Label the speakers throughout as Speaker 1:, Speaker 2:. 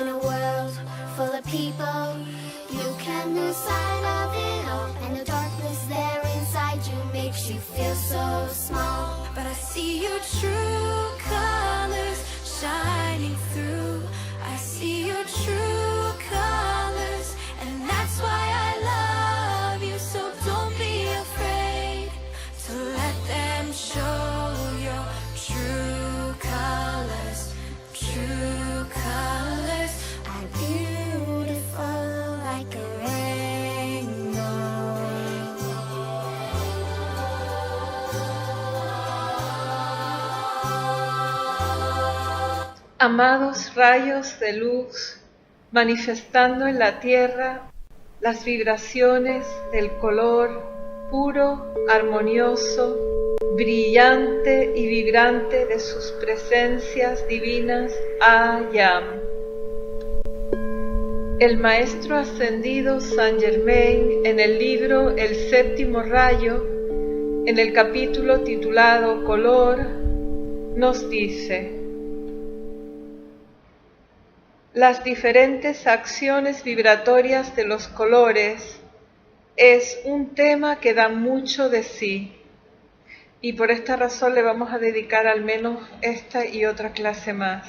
Speaker 1: In a world full of people, you can lose sight of it all, and the darkness there inside you makes you feel so small. But I see your true colors shining through. I see your true colors, and that's why I love you. So don't be afraid to let them show your true colors. True colors are beautiful like a rainbow.
Speaker 2: Amados rayos de luz, manifestando en la tierra las vibraciones del color puro, armonioso, brillante y vibrante de sus presencias divinas Ayam. El Maestro Ascendido Saint Germain, en el libro El Séptimo Rayo, en el capítulo titulado Color, nos dice: las diferentes acciones vibratorias de los colores es un tema que da mucho de sí, y por esta razón le vamos a dedicar al menos esta y otra clase más.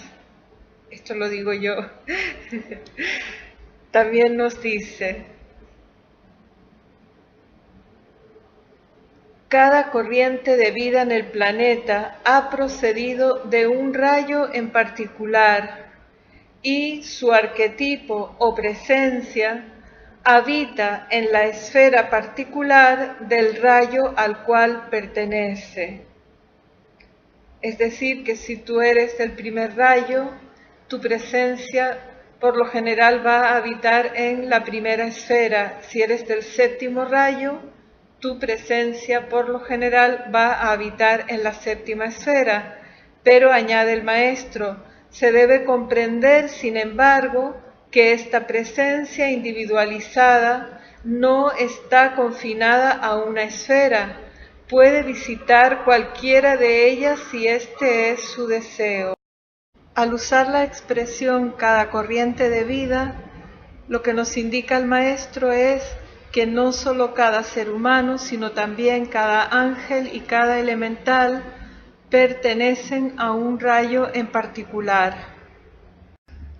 Speaker 2: Esto lo digo yo. También nos dice: cada corriente de vida en el planeta ha procedido de un rayo en particular, y su arquetipo o presencia habita en la esfera particular del rayo al cual pertenece. Es decir, que si tú eres del primer rayo, tu presencia por lo general va a habitar en la primera esfera. Si eres del séptimo rayo, tu presencia por lo general va a habitar en la séptima esfera. Pero añade el maestro: se debe comprender, sin embargo, que esta presencia individualizada no está confinada a una esfera. Puede visitar cualquiera de ellas si este es su deseo. Al usar la expresión cada corriente de vida, lo que nos indica el maestro es que no solo cada ser humano, sino también cada ángel y cada elemental pertenecen a un rayo en particular.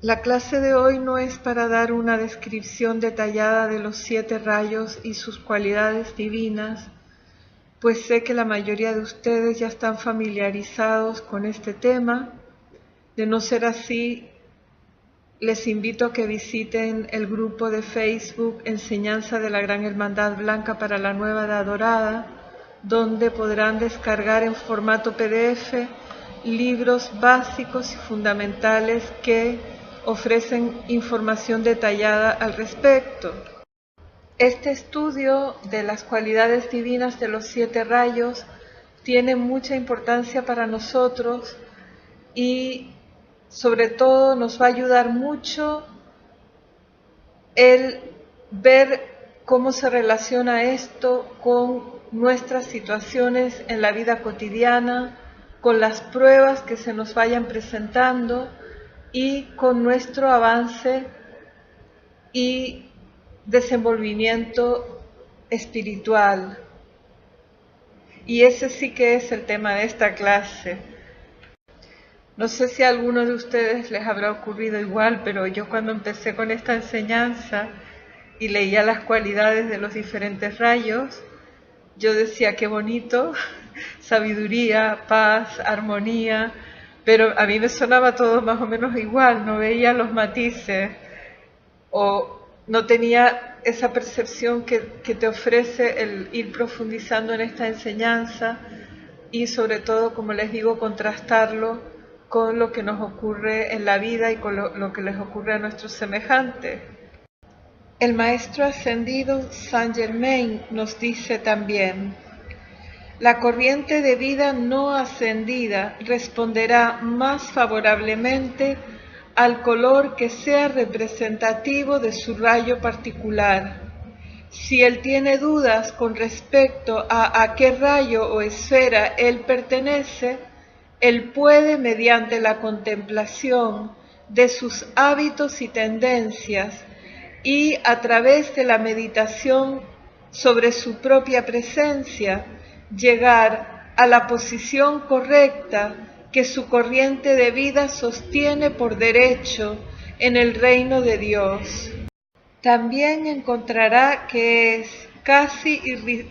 Speaker 2: La clase de hoy no es para dar una descripción detallada de los 7 rayos y sus cualidades divinas, pues sé que la mayoría de ustedes ya están familiarizados con este tema. De no ser así, les invito a que visiten el grupo de Facebook Enseñanza de la Gran Hermandad Blanca para la Nueva Edad Dorada, donde podrán descargar en formato PDF libros básicos y fundamentales que ofrecen información detallada al respecto. Este estudio de las cualidades divinas de los 7 rayos tiene mucha importancia para nosotros y sobre todo nos va a ayudar mucho el ver cómo se relaciona esto con nuestras situaciones en la vida cotidiana, con las pruebas que se nos vayan presentando y con nuestro avance y desenvolvimiento espiritual. Y ese sí que es el tema de esta clase. No sé si a alguno de ustedes les habrá ocurrido igual, pero yo cuando empecé con esta enseñanza y leía las cualidades de los diferentes rayos, yo decía: qué bonito, sabiduría, paz, armonía, pero a mí me sonaba todo más o menos igual, no veía los matices o no tenía esa percepción que te ofrece el ir profundizando en esta enseñanza y sobre todo, como les digo, contrastarlo con lo que nos ocurre en la vida y con lo que les ocurre a nuestros semejantes. El Maestro Ascendido Saint Germain nos dice también: la corriente de vida no ascendida responderá más favorablemente al color que sea representativo de su rayo particular. Si él tiene dudas con respecto a qué rayo o esfera él pertenece, él puede, mediante la contemplación de sus hábitos y tendencias y a través de la meditación sobre su propia presencia llegar a la posición correcta que su corriente de vida sostiene por derecho en el reino de Dios. También encontrará que es casi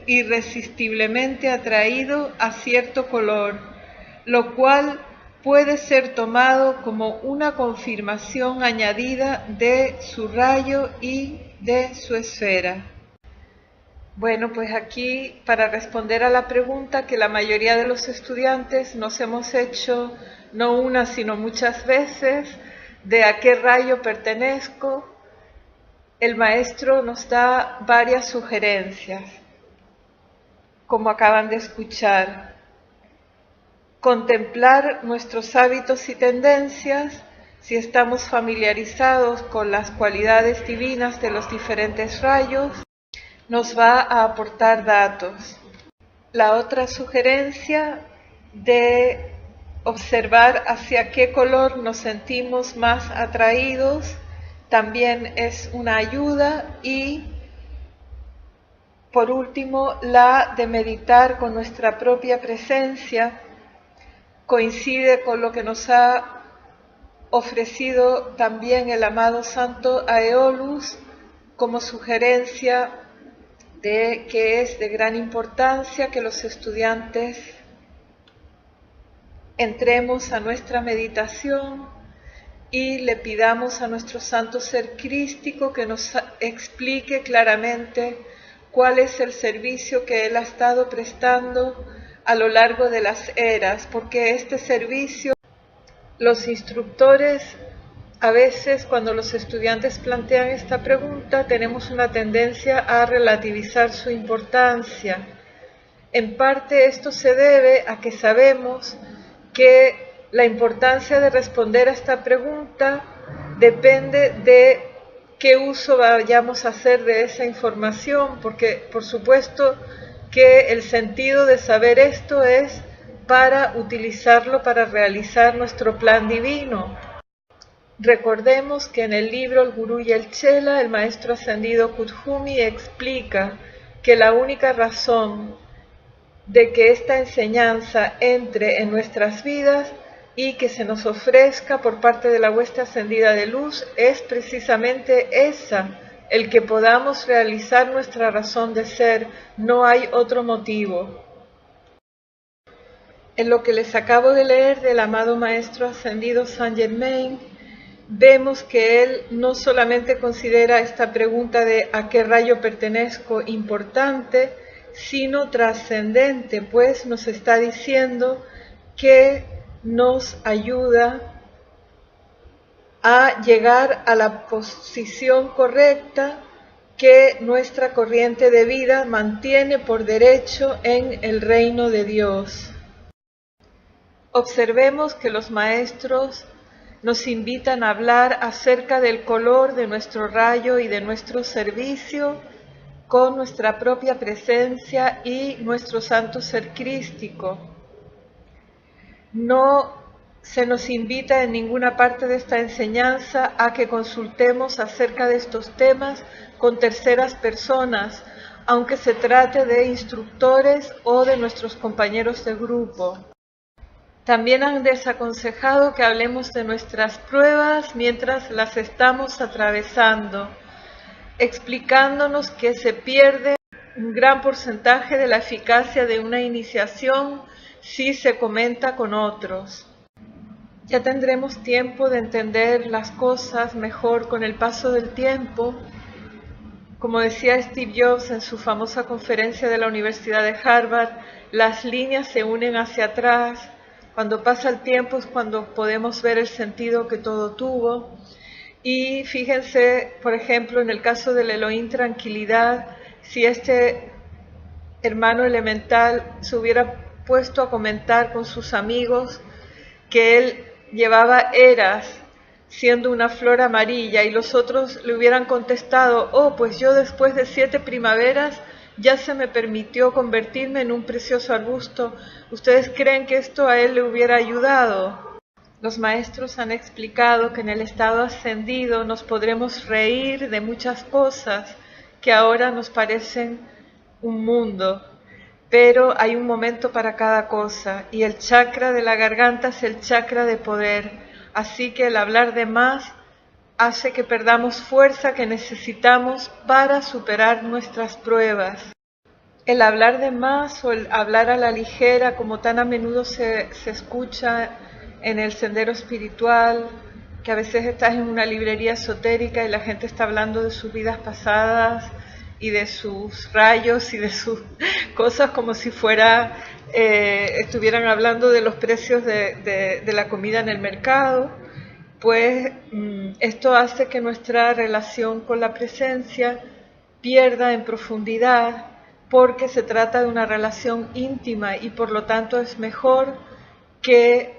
Speaker 2: irresistiblemente atraído a cierto color, lo cual puede ser tomado como una confirmación añadida de su rayo y de su esfera. Bueno, pues aquí para responder a la pregunta que la mayoría de los estudiantes nos hemos hecho no una sino muchas veces, de a qué rayo pertenezco, el maestro nos da varias sugerencias, como acaban de escuchar. Contemplar nuestros hábitos y tendencias, si estamos familiarizados con las cualidades divinas de los diferentes rayos, nos va a aportar datos. La otra sugerencia de observar hacia qué color nos sentimos más atraídos también es una ayuda, y por último la de meditar con nuestra propia presencia coincide con lo que nos ha ofrecido también el amado Santo Aeolus como sugerencia de que es de gran importancia que los estudiantes entremos a nuestra meditación y le pidamos a nuestro Santo Ser Crístico que nos explique claramente cuál es el servicio que Él ha estado prestando a lo largo de las eras, porque este servicio, los instructores, a veces cuando los estudiantes plantean esta pregunta, tenemos una tendencia a relativizar su importancia. En parte esto se debe a que sabemos que la importancia de responder a esta pregunta depende de qué uso vayamos a hacer de esa información, porque por supuesto que el sentido de saber esto es para utilizarlo para realizar nuestro plan divino. Recordemos que en el libro El Gurú y el Chela, el maestro ascendido Kuthumi explica que la única razón de que esta enseñanza entre en nuestras vidas y que se nos ofrezca por parte de la hueste ascendida de luz es precisamente esa, el que podamos realizar nuestra razón de ser. No hay otro motivo. En lo que les acabo de leer del amado Maestro Ascendido Saint Germain, vemos que él no solamente considera esta pregunta de ¿a qué rayo pertenezco? Importante, sino trascendente, pues nos está diciendo que nos ayuda a llegar a la posición correcta que nuestra corriente de vida mantiene por derecho en el reino de Dios. Observemos que los maestros nos invitan a hablar acerca del color de nuestro rayo y de nuestro servicio con nuestra propia presencia y nuestro santo ser crístico. No se nos invita en ninguna parte de esta enseñanza a que consultemos acerca de estos temas con terceras personas, aunque se trate de instructores o de nuestros compañeros de grupo. También han desaconsejado que hablemos de nuestras pruebas mientras las estamos atravesando, explicándonos que se pierde un gran porcentaje de la eficacia de una iniciación si se comenta con otros. Ya tendremos tiempo de entender las cosas mejor con el paso del tiempo. Como decía Steve Jobs en su famosa conferencia de la Universidad de Harvard, las líneas se unen hacia atrás. Cuando pasa el tiempo es cuando podemos ver el sentido que todo tuvo. Y fíjense, por ejemplo, en el caso del Elohim Tranquilidad, si este hermano elemental se hubiera puesto a comentar con sus amigos que él llevaba eras siendo una flor amarilla y los otros le hubieran contestado, oh, pues yo después de 7 primaveras ya se me permitió convertirme en un precioso arbusto, ¿ustedes creen que esto a él le hubiera ayudado? Los maestros han explicado que en el estado ascendido nos podremos reír de muchas cosas que ahora nos parecen un mundo, pero hay un momento para cada cosa y el chakra de la garganta es el chakra de poder, así que el hablar de más hace que perdamos fuerza que necesitamos para superar nuestras pruebas. El hablar de más o el hablar a la ligera, como tan a menudo se escucha en el sendero espiritual, que a veces estás en una librería esotérica y la gente está hablando de sus vidas pasadas y de sus rayos y de sus cosas como si estuvieran hablando de los precios de la comida en el mercado, pues esto hace que nuestra relación con la presencia pierda en profundidad, porque se trata de una relación íntima y por lo tanto es mejor que,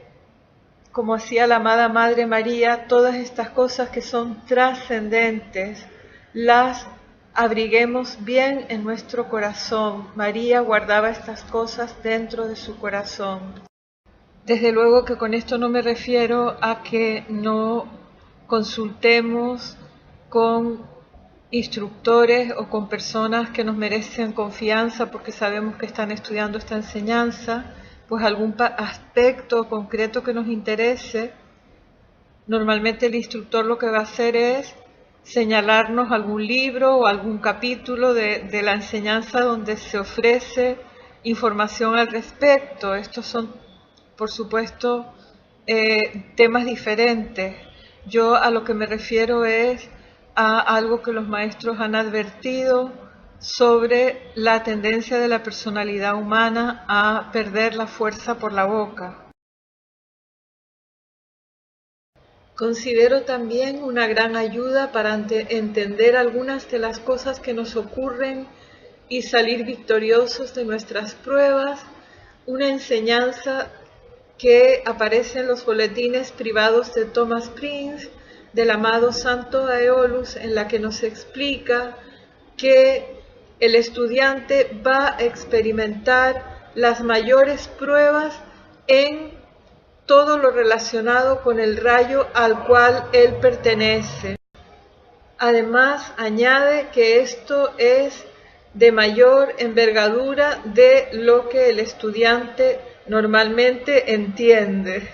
Speaker 2: como hacía la amada Madre María, todas estas cosas que son trascendentes las abriguemos bien en nuestro corazón. María guardaba estas cosas dentro de su corazón. Desde luego que con esto no me refiero a que no consultemos con instructores o con personas que nos merecen confianza porque sabemos que están estudiando esta enseñanza, pues algún aspecto concreto que nos interese. Normalmente el instructor lo que va a hacer es señalarnos algún libro o algún capítulo de la enseñanza donde se ofrece información al respecto. Estos son, por supuesto, temas diferentes. Yo a lo que me refiero es a algo que los maestros han advertido sobre la tendencia de la personalidad humana a perder la fuerza por la boca. Considero también una gran ayuda para entender algunas de las cosas que nos ocurren y salir victoriosos de nuestras pruebas, una enseñanza que aparece en los boletines privados de Thomas Prince, del amado Santo Aeolus, en la que nos explica que el estudiante va a experimentar las mayores pruebas en todo lo relacionado con el rayo al cual él pertenece. Además, añade que esto es de mayor envergadura de lo que el estudiante normalmente entiende.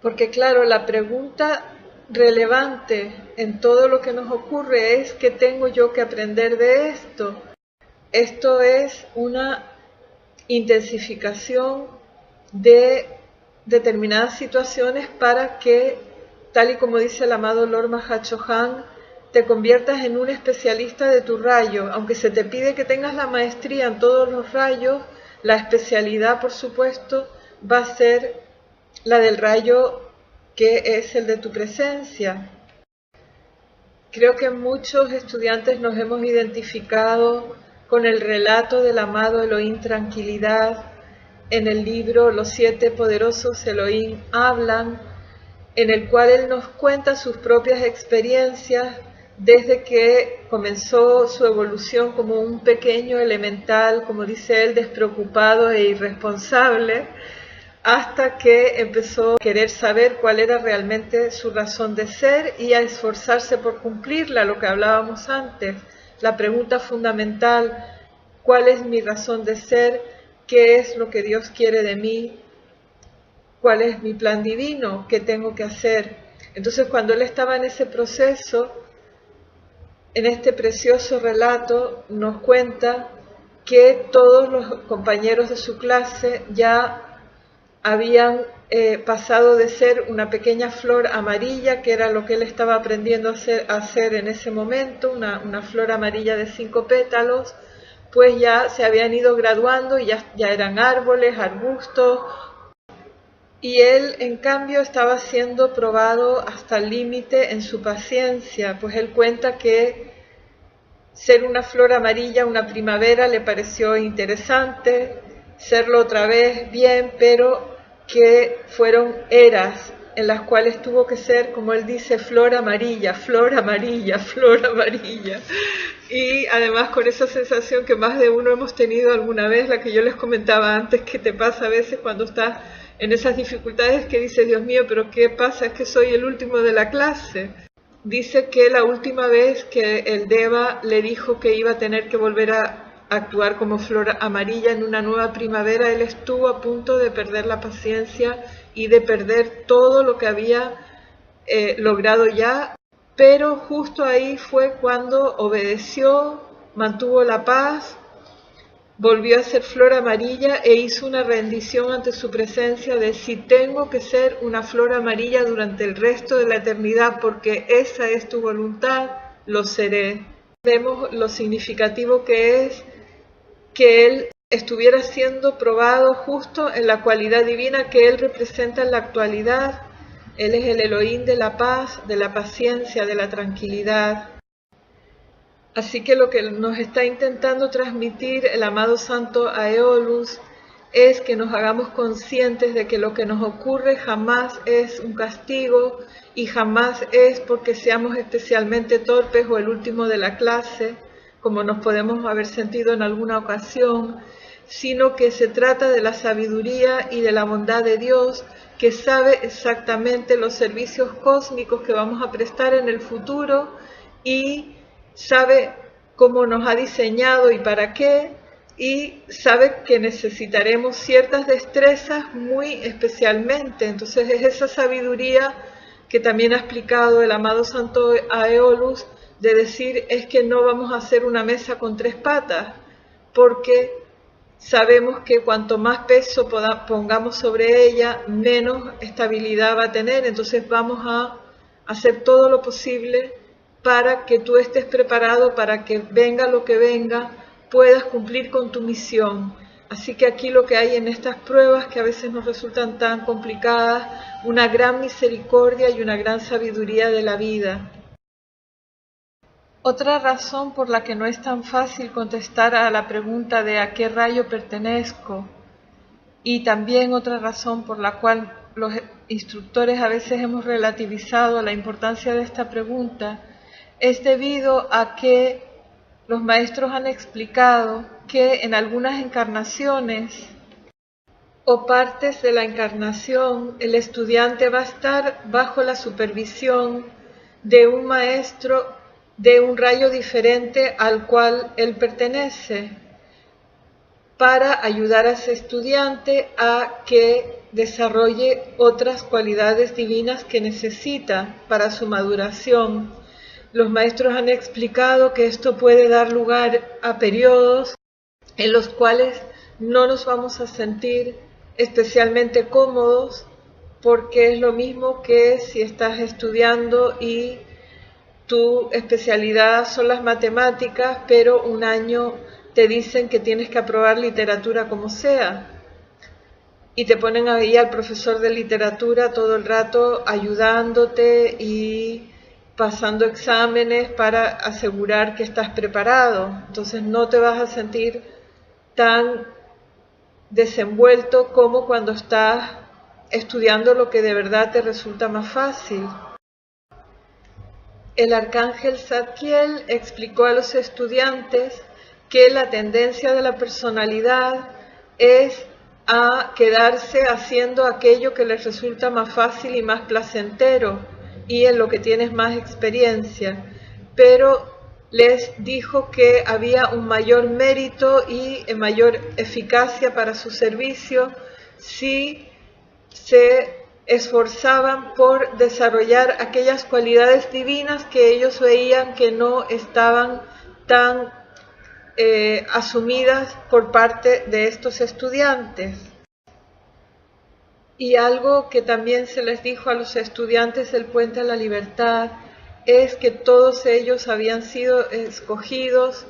Speaker 2: Porque claro, la pregunta relevante en todo lo que nos ocurre es ¿qué tengo yo que aprender de esto? Esto es una intensificación de determinadas situaciones para que, tal y como dice el amado Lord Mahachohan, te conviertas en un especialista de tu rayo. Aunque se te pide que tengas la maestría en todos los rayos, la especialidad, por supuesto, va a ser la del rayo que es el de tu presencia. Creo que muchos estudiantes nos hemos identificado con el relato del amado Elohim Tranquilidad en el libro Los 7 poderosos Elohim hablan, en el cual él nos cuenta sus propias experiencias desde que comenzó su evolución como un pequeño elemental, como dice él, despreocupado e irresponsable, hasta que empezó a querer saber cuál era realmente su razón de ser y a esforzarse por cumplirla, lo que hablábamos antes. La pregunta fundamental, ¿cuál es mi razón de ser? ¿Qué es lo que Dios quiere de mí? ¿Cuál es mi plan divino? ¿Qué tengo que hacer? Entonces, cuando él estaba en ese proceso, en este precioso relato, nos cuenta que todos los compañeros de su clase ya habían pasado de ser una pequeña flor amarilla, que era lo que él estaba aprendiendo a hacer en ese momento, una flor amarilla de 5 pétalos, pues ya se habían ido graduando y ya eran árboles, arbustos, y él en cambio estaba siendo probado hasta el límite en su paciencia, pues él cuenta que ser una flor amarilla una primavera le pareció interesante, serlo otra vez bien, pero que fueron eras en las cuales tuvo que ser, como él dice, flor amarilla, flor amarilla, flor amarilla. Y además con esa sensación que más de uno hemos tenido alguna vez, la que yo les comentaba antes, que te pasa a veces cuando estás en esas dificultades que dice, Dios mío, pero ¿qué pasa? Es que soy el último de la clase. Dice que la última vez que el Deva le dijo que iba a tener que volver a actuar como flor amarilla en una nueva primavera, él estuvo a punto de perder la paciencia y de perder todo lo que había logrado ya, pero justo ahí fue cuando obedeció, mantuvo la paz, volvió a ser flor amarilla e hizo una rendición ante su presencia de si tengo que ser una flor amarilla durante el resto de la eternidad porque esa es tu voluntad, lo seré. Vemos lo significativo que es que él estuviera siendo probado justo en la cualidad divina que él representa en la actualidad. Él es el Elohim de la paz, de la paciencia, de la tranquilidad. Así que lo que nos está intentando transmitir el amado Santo Aeolus es que nos hagamos conscientes de que lo que nos ocurre jamás es un castigo y jamás es porque seamos especialmente torpes o el último de la clase, como nos podemos haber sentido en alguna ocasión, sino que se trata de la sabiduría y de la bondad de Dios, que sabe exactamente los servicios cósmicos que vamos a prestar en el futuro y sabe cómo nos ha diseñado y para qué, y sabe que necesitaremos ciertas destrezas muy especialmente. Entonces es esa sabiduría que también ha explicado el amado Santo Aeolus, de decir es que no vamos a hacer una mesa con 3 patas, porque sabemos que cuanto más peso pongamos sobre ella, menos estabilidad va a tener. Entonces vamos a hacer todo lo posible para que tú estés preparado, para que venga lo que venga, puedas cumplir con tu misión. Así que aquí lo que hay en estas pruebas, que a veces nos resultan tan complicadas, una gran misericordia y una gran sabiduría de la vida. Otra razón por la que no es tan fácil contestar a la pregunta de ¿a qué rayo pertenezco? Y también otra razón por la cual los instructores a veces hemos relativizado la importancia de esta pregunta, es debido a que los maestros han explicado que en algunas encarnaciones o partes de la encarnación el estudiante va a estar bajo la supervisión de un maestro de un rayo diferente al cual él pertenece, para ayudar a ese estudiante a que desarrolle otras cualidades divinas que necesita para su maduración. Los maestros han explicado que esto puede dar lugar a periodos en los cuales no nos vamos a sentir especialmente cómodos, porque es lo mismo que si estás estudiando y tu especialidad son las matemáticas, pero un año te dicen que tienes que aprobar literatura como sea. Y te ponen ahí al profesor de literatura todo el rato ayudándote y pasando exámenes para asegurar que estás preparado. Entonces no te vas a sentir tan desenvuelto como cuando estás estudiando lo que de verdad te resulta más fácil. El arcángel Zadkiel explicó a los estudiantes que la tendencia de la personalidad es a quedarse haciendo aquello que les resulta más fácil y más placentero y en lo que tienes más experiencia, pero les dijo que había un mayor mérito y mayor eficacia para su servicio si se esforzaban por desarrollar aquellas cualidades divinas que ellos veían que no estaban tan asumidas por parte de estos estudiantes. Y algo que también se les dijo a los estudiantes del Puente a la Libertad es que todos ellos habían sido escogidos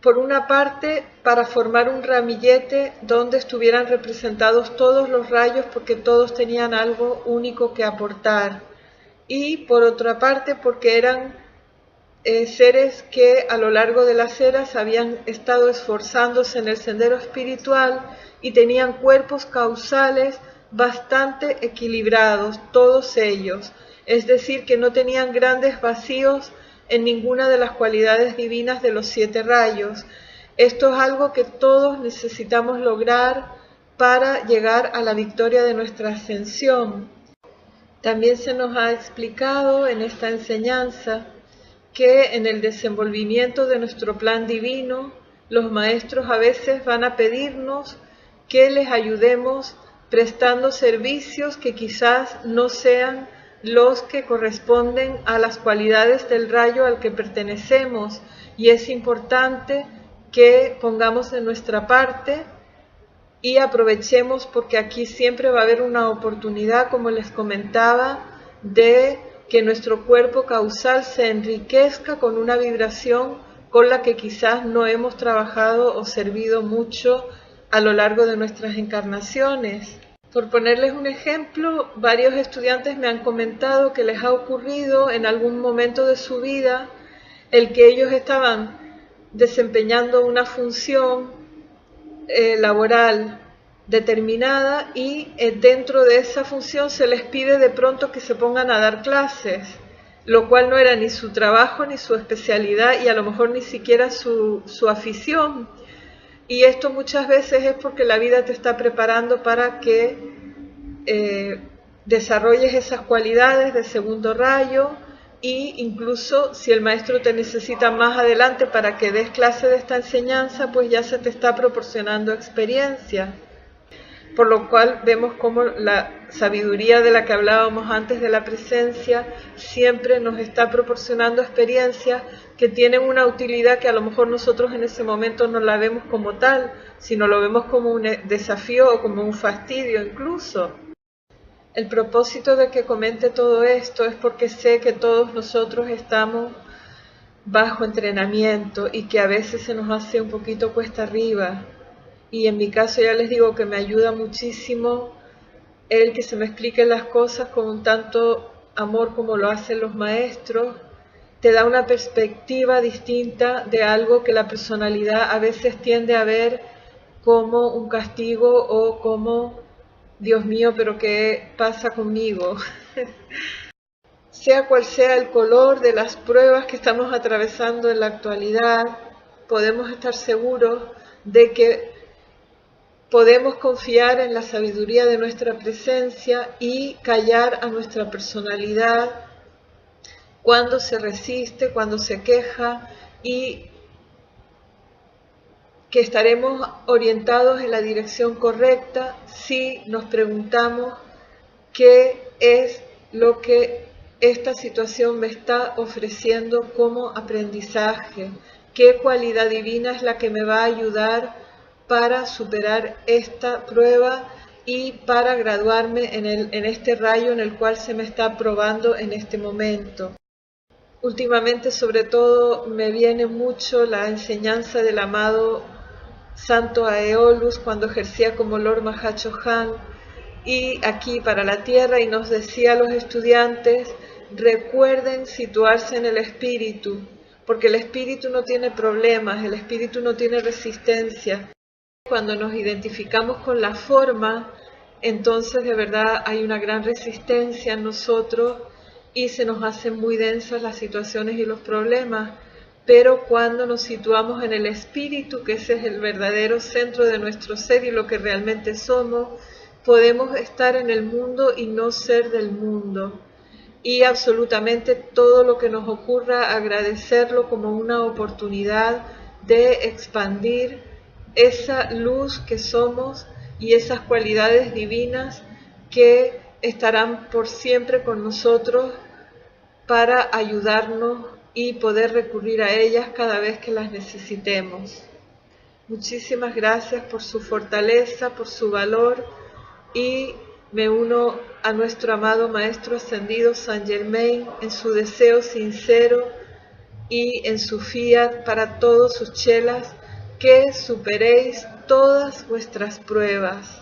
Speaker 2: por una parte para formar un ramillete donde estuvieran representados todos los rayos, porque todos tenían algo único que aportar, y por otra parte porque eran seres que a lo largo de las eras habían estado esforzándose en el sendero espiritual y tenían cuerpos causales bastante equilibrados, todos ellos, es decir, que no tenían grandes vacíos en ninguna de las cualidades divinas de los 7 rayos. Esto es algo que todos necesitamos lograr para llegar a la victoria de nuestra ascensión. También se nos ha explicado en esta enseñanza que en el desenvolvimiento de nuestro plan divino, los maestros a veces van a pedirnos que les ayudemos prestando servicios que quizás no sean los que corresponden a las cualidades del rayo al que pertenecemos, y es importante que pongamos de nuestra parte y aprovechemos, porque aquí siempre va a haber una oportunidad, como les comentaba, de que nuestro cuerpo causal se enriquezca con una vibración con la que quizás no hemos trabajado o servido mucho a lo largo de nuestras encarnaciones. Por ponerles un ejemplo, varios estudiantes me han comentado que les ha ocurrido en algún momento de su vida el que ellos estaban desempeñando una función laboral determinada y dentro de esa función se les pide de pronto que se pongan a dar clases, lo cual no era ni su trabajo ni su especialidad y a lo mejor ni siquiera su afición. Y esto muchas veces es porque la vida te está preparando para que desarrolles esas cualidades de segundo rayo, y incluso si el maestro te necesita más adelante para que des clase de esta enseñanza, pues ya se te está proporcionando experiencia. Por lo cual vemos cómo la sabiduría de la que hablábamos antes de la presencia siempre nos está proporcionando experiencias que tienen una utilidad que a lo mejor nosotros en ese momento no la vemos como tal, sino lo vemos como un desafío o como un fastidio incluso. El propósito de que comente todo esto es porque sé que todos nosotros estamos bajo entrenamiento y que a veces se nos hace un poquito cuesta arriba. Y en mi caso ya les digo que me ayuda muchísimo el que se me expliquen las cosas con un tanto amor como lo hacen los maestros. Te da una perspectiva distinta de algo que la personalidad a veces tiende a ver como un castigo o como Dios mío, pero ¿qué pasa conmigo? Sea cual sea el color de las pruebas que estamos atravesando en la actualidad, podemos estar seguros de que podemos confiar en la sabiduría de nuestra presencia y callar a nuestra personalidad cuando se resiste, cuando se queja, y que estaremos orientados en la dirección correcta si nos preguntamos qué es lo que esta situación me está ofreciendo como aprendizaje, qué cualidad divina es la que me va a ayudar para superar esta prueba y para graduarme en este rayo en el cual se me está probando en este momento. Últimamente, sobre todo, me viene mucho la enseñanza del amado Santo Aeolus cuando ejercía como Lord Mahachohan y aquí para la tierra, y nos decía a los estudiantes: recuerden situarse en el espíritu, porque el espíritu no tiene problemas, el espíritu no tiene resistencia. Cuando nos identificamos con la forma, entonces de verdad hay una gran resistencia en nosotros y se nos hacen muy densas las situaciones y los problemas. Pero cuando nos situamos en el espíritu, que ese es el verdadero centro de nuestro ser y lo que realmente somos, podemos estar en el mundo y no ser del mundo. Y absolutamente todo lo que nos ocurra, agradecerlo como una oportunidad de expandir esa luz que somos y esas cualidades divinas que estarán por siempre con nosotros para ayudarnos y poder recurrir a ellas cada vez que las necesitemos. Muchísimas gracias por su fortaleza, por su valor, y me uno a nuestro amado Maestro Ascendido Saint Germain en su deseo sincero y en su fiat para todos sus chelas, que superéis todas vuestras pruebas.